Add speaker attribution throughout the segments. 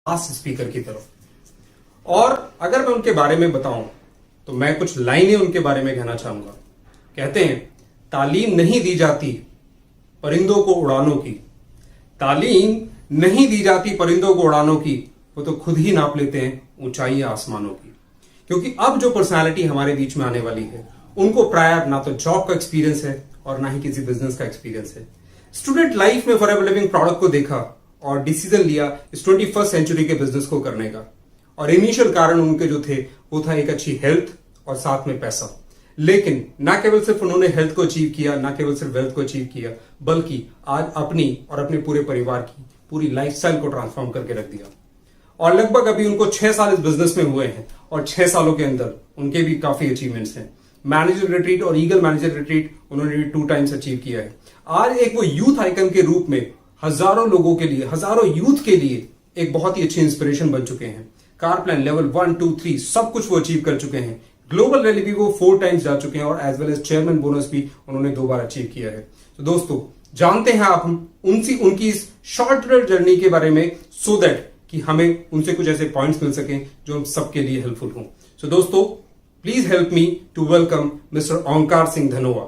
Speaker 1: Fast speaker की तरफ। और अगर मैं उनके बारे में बताऊं तो मैं कुछ लाइनें उनके बारे में कहना चाहूंगा। कहते हैं, तालीम नहीं दी जाती परिंदों को उड़ानों की, तालीम नहीं दी जाती परिंदों को उड़ानों की, वो तो खुद ही नाप लेते हैं ऊंचाई आसमानों की। क्योंकि अब जो पर्सनालिटी हमारे बीच में आने वाली है, उनको प्रायर ना तो जॉब का एक्सपीरियंस है और ना ही किसी बिजनेस का एक्सपीरियंस है। स्टूडेंट लाइफ में फॉरएवर लिविंग प्रोडक्ट को देखा और डिसीजन लिया इस 21st सेंचुरी के बिजनेस को करने का। और इनिशियल कारण उनके जो थे वो था एक अच्छी हेल्थ और साथ में पैसा। लेकिन ना केवल सिर्फ उन्होंने हेल्थ को अचीव किया, ना केवल सिर्फ वेल्थ को अचीव किया, बल्कि आज अपनी और अपने पूरे परिवार की पूरी लाइफस्टाइल को ट्रांसफॉर्म करके रख दिया। और लगभग अभी उनको 6 साल इस बिजनेस में हुए हैं और 6 सालों के अंदर उनके भी काफी अचीवमेंट्स हैं। मैनेजर रिट्रीट और ईगल मैनेजर रिट्रीट उन्होंने भी 2 टाइम्स अचीव किया है। आज एक वो यूथ आइकन के रूप में हजारों लोगों के लिए, हजारों यूथ के लिए एक बहुत ही अच्छी इंस्पिरेशन बन चुके हैं। कार प्लान लेवल 1, 2, 3 सब कुछ वो अचीव कर चुके हैं। ग्लोबल रैली भी वो 4 टाइम्स जा चुके हैं और as well as chairman bonus भी उन्होंने 2 बार अचीव किया है। तो दोस्तों, जानते हैं आप हम उनकी इस शॉर्ट जर्नी के बारे में, सो दैट कि हमें उनसे कुछ ऐसे पॉइंट्स मिल सकें जो हम सबके लिए हेल्पफुल हों। सो दोस्तों, please help me to welcome mister Onkar Singh Dhanoa.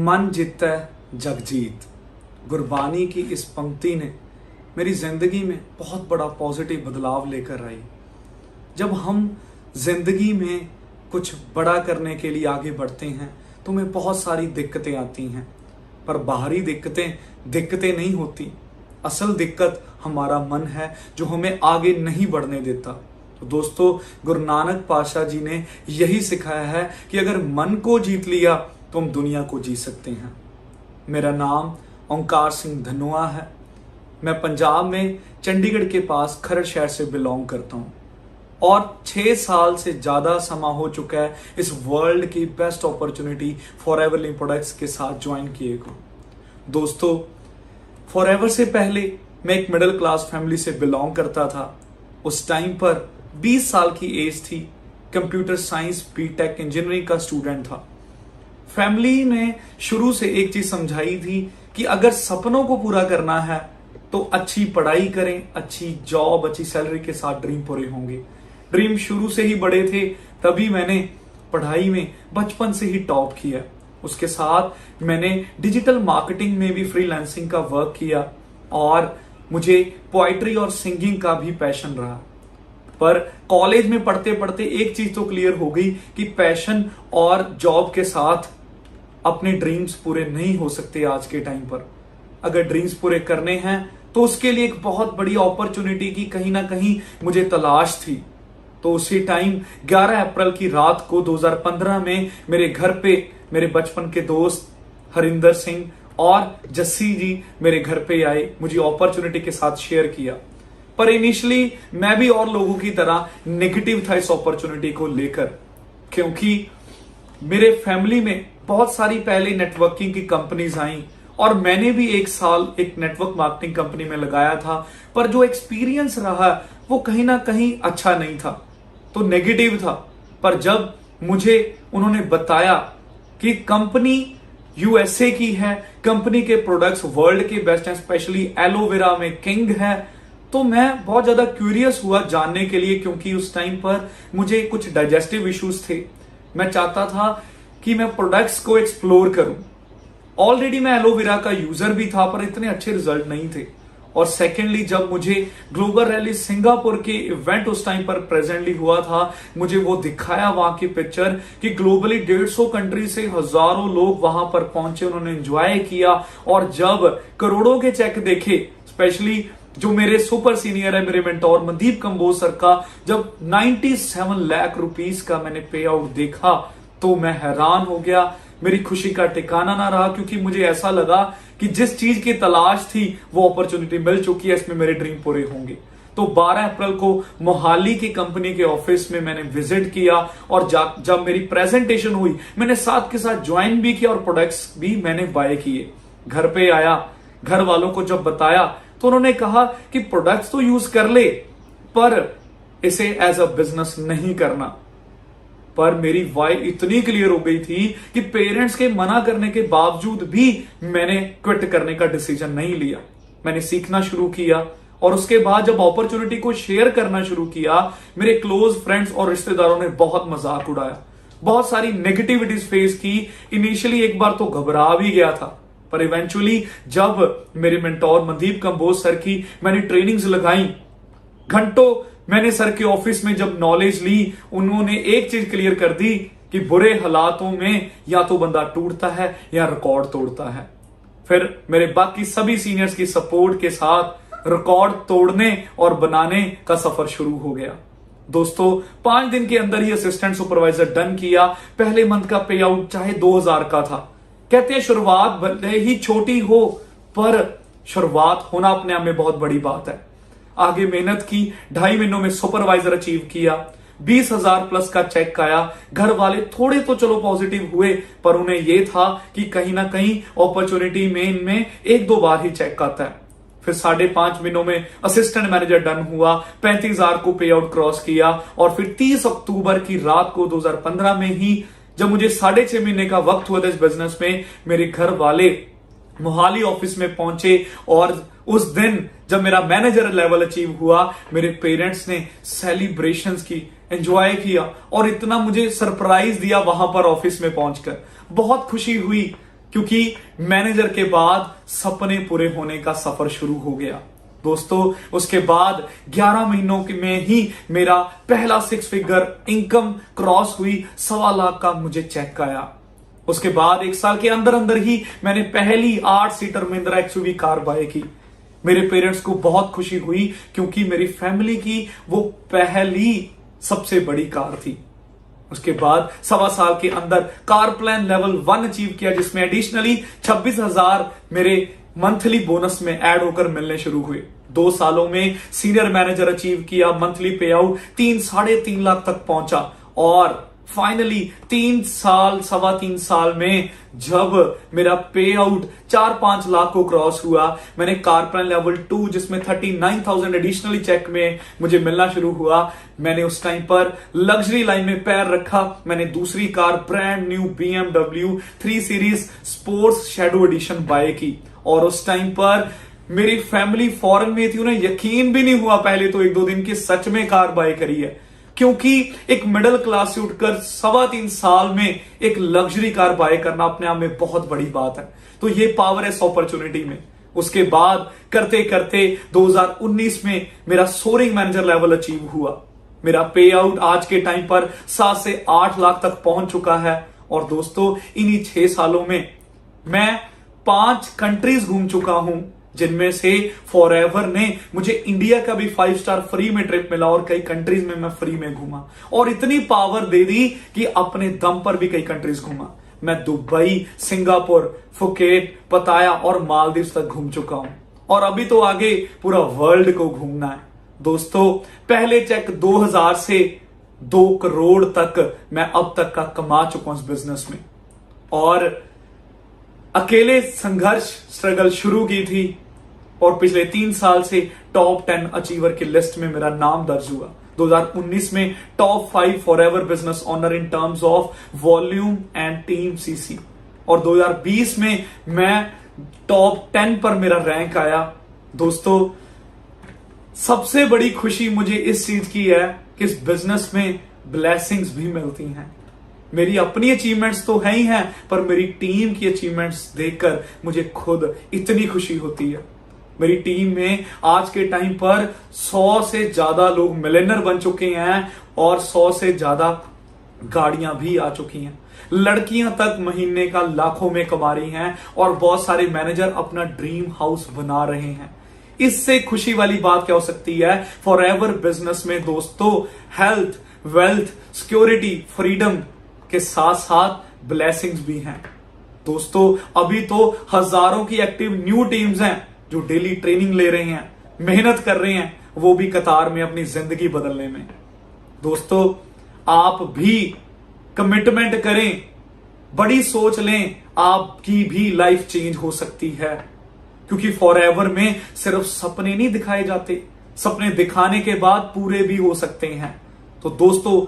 Speaker 2: मन जीतै जग जीत। गुरबानी की इस पंक्ति ने मेरी जिंदगी में बहुत बड़ा पॉजिटिव बदलाव लेकर आई। जब हम जिंदगी में कुछ बड़ा करने के लिए आगे बढ़ते हैं तो हमें बहुत सारी दिक्कतें आती हैं, पर बाहरी दिक्कतें नहीं होती। असल दिक्कत हमारा मन है जो हमें आगे नहीं बढ़ने देता। तो दोस्तों, गुरु नानक पातशाह जी ने यही सिखाया है कि अगर मन को जीत लिया तो हम दुनिया को जीत सकते हैं। मेरा नाम ओंकार सिंह धनोआ है। मैं पंजाब में चंडीगढ़ के पास खरड़ शहर से बिलोंग करता हूँ और 6 साल से ज्यादा समय हो चुका है इस वर्ल्ड की best opportunity forever living products के साथ ज्वाइन किए को। दोस्तों, फॉरएवर से पहले मैं एक मिडिल क्लास फैमिली से बिलोंग करता था। उस टाइम पर 20 साल की एज थी। कंप्यूटर साइंस बीटेक इंजीनियरिंग का स्टूडेंट था। फैमिली ने शुरू से एक चीज समझाई थी कि अगर सपनों को पूरा करना है तो अच्छी पढ़ाई करें, अच्छी जॉब, अच्छी सैलरी के साथ ड्रीम पूरे होंगे। ड्रीम शुरू से ही बड़े थे, तभी मैंने पढ़ाई में बचपन से ही टॉप किया। उसके साथ मैंने डिजिटल मार्केटिंग में भी फ्रीलांसिंग का वर्क किया और मुझे पोएट्री और सिंगिंग का भी पैशन रहा। पर कॉलेज में पढ़ते पढ़ते एक चीज तो क्लियर हो गई कि पैशन और जॉब के साथ अपने ड्रीम्स पूरे नहीं हो सकते आज के टाइम पर। अगर ड्रीम्स पूरे करने हैं तो उसके लिए एक बहुत बड़ी अपॉर्चुनिटी की कहीं ना कहीं मुझे तलाश थी। तो उसी टाइम 11 अप्रैल की रात को 2015 में मेरे घर पे मेरे बचपन के दोस्त हरिंदर सिंह और जस्सी जी मेरे घर पे आए, मुझे अपॉर्चुनिटी के साथ शेयर किया। पर इनिशियली मैं भी और लोगों की तरह नेगेटिव था इस अपॉर्चुनिटी को लेकर, क्योंकि मेरे फैमिली में बहुत सारी पहले नेटवर्किंग की कंपनीज आई और मैंने भी एक साल एक नेटवर्क मार्केटिंग कंपनी में लगाया था। पर जो एक्सपीरियंस रहा वो कहीं ना कहीं अच्छा नहीं था, तो नेगेटिव था। पर जब मुझे उन्होंने बताया कि कंपनी यूएसए की है, कंपनी के प्रोडक्ट्स वर्ल्ड के बेस्ट हैं, स्पेशली एलोवेरा में किंग है, तो मैं बहुत ज्यादा क्यूरियस हुआ जानने के लिए, क्योंकि उस टाइम पर मुझे कुछ डाइजेस्टिव इश्यूज थे। मैं चाहता था कि मैं प्रोडक्ट्स को एक्सप्लोर करूं। ऑलरेडी मैं एलोवेरा का यूजर भी था, पर इतने अच्छे रिजल्ट नहीं थे। और सेकेंडली जब मुझे ग्लोबल रैली सिंगापुर के इवेंट उस टाइम पर प्रेजेंटली हुआ था, मुझे वो दिखाया वहां की पिक्चर कि ग्लोबली 150 कंट्री से हजारों लोग वहां पर पहुंचे, उन्होंने एंजॉय किया। और जब करोड़ों के चेक देखे, स्पेशली जो मेरे सुपर सीनियर है, मेरे मेंटोर मनदीप कंबोज सर का, जब 97 लाख रुपीस का मैंने पे आउट देखा तो मैं हैरान हो गया। मेरी खुशी का ठिकाना ना रहा, क्योंकि मुझे ऐसा लगा कि जिस चीज की तलाश थी वो अपॉर्चुनिटी मिल चुकी है, इसमें मेरे ड्रीम पूरे होंगे। तो 12 अप्रैल को मोहाली की कंपनी के ऑफिस में मैंने विजिट किया और जब मेरी प्रेजेंटेशन हुई, मैंने साथ के साथ ज्वाइन भी किया और प्रोडक्ट्स भी मैंने बाय किए। घर पे आया, घर वालों को जब बताया तो उन्होंने कहा कि प्रोडक्ट्स तो यूज कर ले, पर इसे एज अ बिजनेस नहीं करना। पर मेरी वाई इतनी क्लियर हो गई थी कि पेरेंट्स के मना करने के बावजूद भी मैंने क्विट करने का डिसीजन नहीं लिया। मैंने सीखना शुरू किया और उसके बाद जब अपॉर्चुनिटी को शेयर करना शुरू किया, मेरे क्लोज फ्रेंड्स और रिश्तेदारों ने बहुत मजाक उड़ाया, बहुत सारी नेगेटिविटीज फेस की। इनिशियली एक बार तो घबरा भी गया था, पर इवेंचुअली जब मेरे मेंटोर मनदीप कंबोज सर की मैंने ट्रेनिंग्स लगाई, घंटों मैंने सर के ऑफिस में जब नॉलेज ली, उन्होंने एक चीज क्लियर कर दी कि बुरे हालातों में या तो बंदा टूटता है या रिकॉर्ड तोड़ता है। फिर मेरे बाकी सभी सीनियर्स की सपोर्ट के साथ रिकॉर्ड तोड़ने और बनाने का सफर शुरू हो गया। दोस्तों 5 दिन के अंदर ही असिस्टेंट सुपरवाइजर डन किया। पहले मंथ का पे आउट चाहे 2000 का था। कहते हैं शुरुआत भले ही छोटी हो, पर शुरुआत होना अपने आप में बहुत बड़ी बात है। आगे मेहनत की, 2.5 महीनों में सुपरवाइजर अचीव किया, 20,000 प्लस का चेक आया। घर वाले थोड़े तो चलो पॉजिटिव हुए, पर उन्हें यह था कि कहीं ना कहीं अपॉर्चुनिटी में इनमें 1-2 बार ही चेक आता है। फिर 5.5 महीनों में असिस्टेंट मैनेजर डन हुआ, 35,000 को पे आउट क्रॉस किया। और फिर 30 अक्टूबर की रात को 2015 में ही जब मुझे 6.5 महीने का वक्त हुआ था इस बिजनेस में, मेरे घर वाले मोहाली ऑफिस में पहुंचे और उस दिन जब मेरा मैनेजर लेवल अचीव हुआ, मेरे पेरेंट्स ने सेलिब्रेशंस की, एंजॉय किया और इतना मुझे सरप्राइज दिया वहां पर ऑफिस में पहुंचकर। बहुत खुशी हुई, क्योंकि मैनेजर के बाद सपने पूरे होने का सफर शुरू हो गया। दोस्तों उसके बाद 11 महीनों में ही मेरा पहला 6 फिगर इनकम क्रॉस हुई, 1.25 लाख का मुझे चेक आया। उसके बाद 1 साल के अंदर अंदर ही मैंने पहली 8 seater Mahindra XUV car buy की। मेरे पेरेंट्स को बहुत खुशी हुई, क्योंकि मेरी फैमिली की वो पहली सबसे बड़ी कार थी। उसके बाद 1.25 साल के अंदर कार प्लान लेवल 1 अचीव किया, जिसमें एडिशनली 26,000 मेरे मंथली बोनस में ऐड होकर मिलने शुरू हुए। 2 सालों में सीनियर मैनेजर अचीव किया, मंथली पे आउट 3-3.5 लाख तक पहुंचा। और फाइनली 3 साल 3.25 साल में जब मेरा पे आउट 4-5 लाख को क्रॉस हुआ, मैंने कार प्लान लेवल 2 जिसमें 39,000 एडिशनली चेक में मुझे मिलना शुरू हुआ, मैंने उस टाइम पर लग्जरी लाइन में पैर रखा। मैंने दूसरी car brand new BMW 3 series sports shadow edition buy की और उस टाइम पर मेरी फैमिली फॉरेन में थी, उन्हें यकीन भी नहीं हुआ पहले तो 1-2 दिन की सच में कार बाय करी है, क्योंकि एक मिडिल क्लास से उठकर 3.25 साल में एक लग्जरी कार बाय करना अपने आप में बहुत बड़ी बात है। तो ये पावर है इस अपॉर्चुनिटी में। उसके बाद करते करते 2019 में मेरा सोरिंग मैनेजर लेवल अचीव हुआ। मेरा पे आउट आज के टाइम पर 7 से 8 लाख तक पहुंच चुका है। और दोस्तों इन्हीं 6 सालों में मैं 5 कंट्रीज घूम चुका हूं, जिनमें से फॉरएवर ने मुझे इंडिया का भी 5 स्टार फ्री में ट्रिप मिला और कई कंट्रीज में मैं फ्री में घूमा और इतनी पावर दे दी कि अपने दम पर भी कई कंट्रीज घूमा। मैं दुबई, सिंगापुर, फुकेट, पताया और मालदीव तक घूम चुका हूं और अभी तो आगे पूरा वर्ल्ड को घूमना है। दोस्तों पहले चेक 2000 से 2 करोड़ तक मैं अब तक का कमा चुका हूं इस बिजनेस में और अकेले संघर्ष स्ट्रगल शुरू की थी और पिछले 3 साल से टॉप 10 अचीवर की लिस्ट में मेरा नाम दर्ज हुआ। 2019 में top 5 forever business owner in terms of volume and team CC और 2020 में मैं टॉप 10 पर मेरा रैंक आया। दोस्तों सबसे बड़ी खुशी मुझे इस चीज की है कि इस बिजनेस में ब्लेसिंग्स भी मिलती हैं। मेरी अपनी अचीवमेंट्स तो है ही हैं, पर मेरी टीम की अचीवमेंट्स देखकर मुझे खुद इतनी खुशी होती है। मेरी टीम में आज के टाइम पर 100 से ज्यादा लोग मिलियनर बन चुके हैं और 100 से ज्यादा गाड़ियां भी आ चुकी हैं। लड़कियां तक महीने का लाखों में कमा रही हैं और बहुत सारे मैनेजर अपना ड्रीम हाउस बना रहे हैं। इससे खुशी वाली बात क्या हो सकती है? फॉरएवर बिजनेस में दोस्तों हेल्थ, वेल्थ, सिक्योरिटी, फ्रीडम के साथ साथ ब्लेसिंग्स भी हैं। दोस्तों अभी तो हजारों की एक्टिव न्यू टीम्स हैं जो डेली ट्रेनिंग ले रहे हैं, मेहनत कर रहे हैं, वो भी कतार में अपनी जिंदगी बदलने में। दोस्तों आप भी कमिटमेंट करें, बड़ी सोच लें, आपकी भी लाइफ चेंज हो सकती है, क्योंकि फॉरएवर में सिर्फ सपने नहीं दिखाए जाते, सपने दिखाने के बाद पूरे भी हो सकते हैं। तो दोस्तों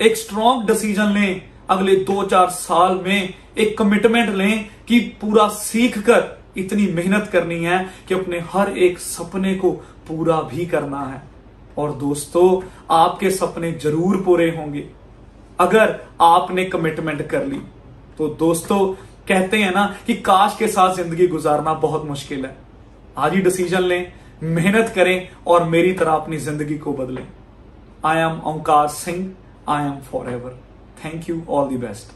Speaker 2: एक स्ट्रॉन्ग डिसीजन लें, अगले 2-4 साल में एक कमिटमेंट लें कि पूरा सीख कर इतनी मेहनत करनी है कि अपने हर एक सपने को पूरा भी करना है। और दोस्तों आपके सपने जरूर पूरे होंगे अगर आपने कमिटमेंट कर ली। तो दोस्तों कहते हैं ना कि काश के साथ जिंदगी गुजारना बहुत मुश्किल है। आज ही डिसीजन लें, मेहनत करें और मेरी तरह अपनी जिंदगी को बदलें। I am Omkar Singh, I am forever. Thank you, all the best.